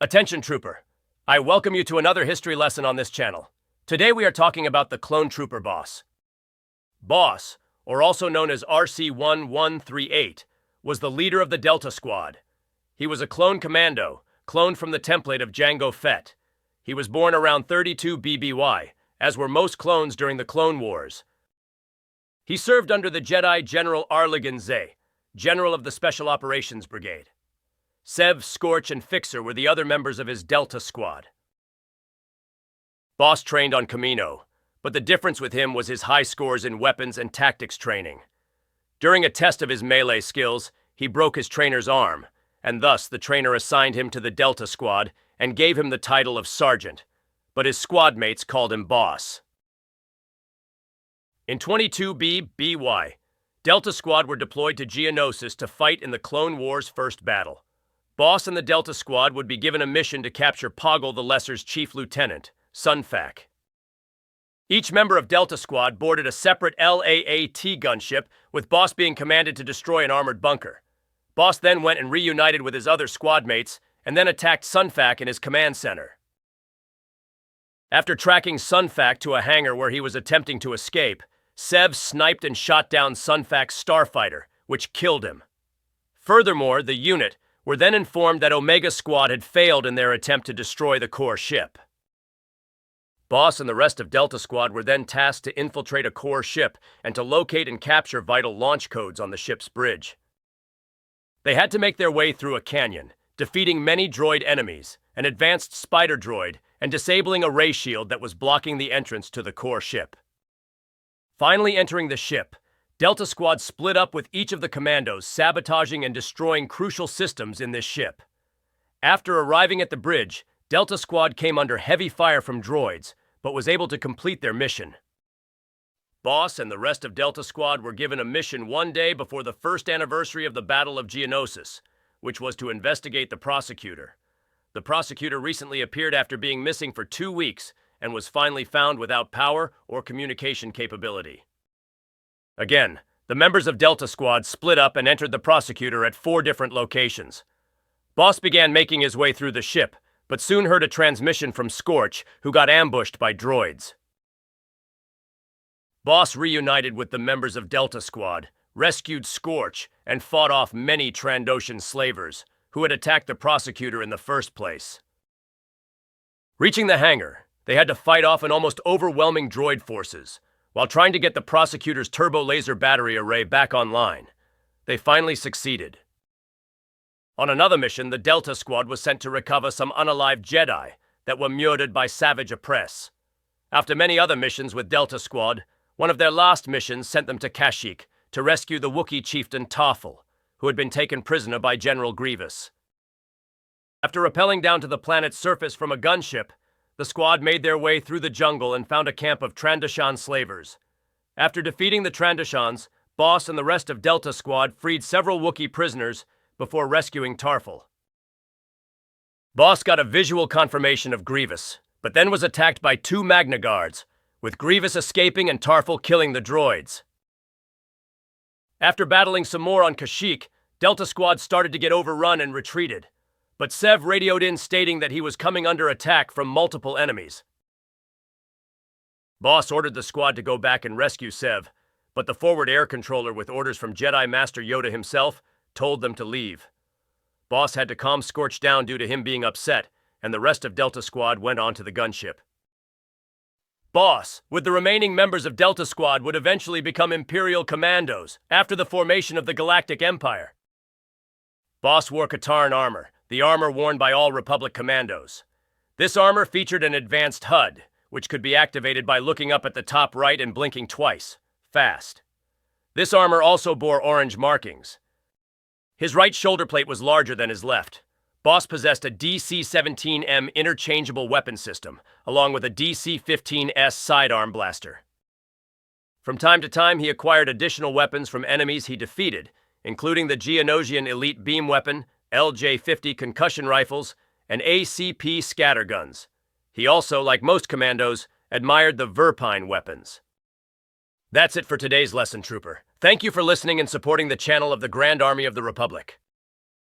Attention, Trooper. I welcome you to another history lesson on this channel. Today we are talking about the Clone Trooper Boss. Boss, or also known as RC-1138, was the leader of the Delta Squad. He was a clone commando, cloned from the template of Jango Fett. He was born around 32 BBY, as were most clones during the Clone Wars. He served under the Jedi General Arligan Zay, General of the Special Operations Brigade. Sev, Scorch, and Fixer were the other members of his Delta Squad. Boss trained on Kamino, but the difference with him was his high scores in weapons and tactics training. During a test of his melee skills, he broke his trainer's arm, and thus the trainer assigned him to the Delta Squad and gave him the title of Sergeant, but his squad mates called him Boss. In 22B BY, Delta Squad were deployed to Geonosis to fight in the Clone Wars' first battle. Boss and the Delta Squad would be given a mission to capture Poggle the Lesser's chief lieutenant, Sunfac. Each member of Delta Squad boarded a separate LAAT gunship, with Boss being commanded to destroy an armored bunker. Boss then went and reunited with his other squad mates, and then attacked Sunfac in his command center. After tracking Sunfac to a hangar where he was attempting to escape, Sev sniped and shot down Sunfac's starfighter, which killed him. Furthermore, the unit were then informed that Omega Squad had failed in their attempt to destroy the core ship. Boss and the rest of Delta Squad were then tasked to infiltrate a core ship and to locate and capture vital launch codes on the ship's bridge. They had to make their way through a canyon, defeating many droid enemies, an advanced spider droid, and disabling a ray shield that was blocking the entrance to the core ship. Finally entering the ship, Delta Squad split up with each of the commandos, sabotaging and destroying crucial systems in this ship. After arriving at the bridge, Delta Squad came under heavy fire from droids, but was able to complete their mission. Boss and the rest of Delta Squad were given a mission one day before the first anniversary of the Battle of Geonosis, which was to investigate the Prosecutor. The Prosecutor recently appeared after being missing for 2 weeks and was finally found without power or communication capability. Again, the members of Delta Squad split up and entered the Prosecutor at 4 different locations. Boss began making his way through the ship, but soon heard a transmission from Scorch, who got ambushed by droids. Boss reunited with the members of Delta Squad, rescued Scorch, and fought off many Trandoshan slavers, who had attacked the Prosecutor in the first place. Reaching the hangar, they had to fight off an almost overwhelming droid forces, while trying to get the Prosecutor's turbo laser battery array back online. They finally succeeded. On another mission, the Delta Squad was sent to recover some unalived Jedi that were murdered by savage oppress. After many other missions with Delta Squad, one of their last missions sent them to Kashyyyk to rescue the Wookiee chieftain Tarful, who had been taken prisoner by General Grievous. After rappelling down to the planet's surface from a gunship, the squad made their way through the jungle and found a camp of Trandoshan slavers. After defeating the Trandoshans, Boss and the rest of Delta Squad freed several Wookiee prisoners before rescuing Tarful. Boss got a visual confirmation of Grievous, but then was attacked by 2 Magna Guards, with Grievous escaping and Tarful killing the droids. After battling some more on Kashyyyk, Delta Squad started to get overrun and retreated, but Sev radioed in stating that he was coming under attack from multiple enemies. Boss ordered the squad to go back and rescue Sev, but the forward air controller, with orders from Jedi Master Yoda himself, told them to leave. Boss had to calm Scorch down due to him being upset, and the rest of Delta Squad went on to the gunship. Boss, with the remaining members of Delta Squad, would eventually become Imperial Commandos after the formation of the Galactic Empire. Boss wore Katarn armor, the armor worn by all Republic commandos. This armor featured an advanced HUD, which could be activated by looking up at the top right and blinking twice, fast. This armor also bore orange markings. His right shoulder plate was larger than his left. Boss possessed a DC-17M interchangeable weapon system, along with a DC-15S sidearm blaster. From time to time, he acquired additional weapons from enemies he defeated, including the Geonosian elite beam weapon, LJ-50 concussion rifles, and ACP scatterguns. He also, like most commandos, admired the Verpine weapons. That's it for today's lesson, Trooper. Thank you for listening and supporting the channel of the Grand Army of the Republic.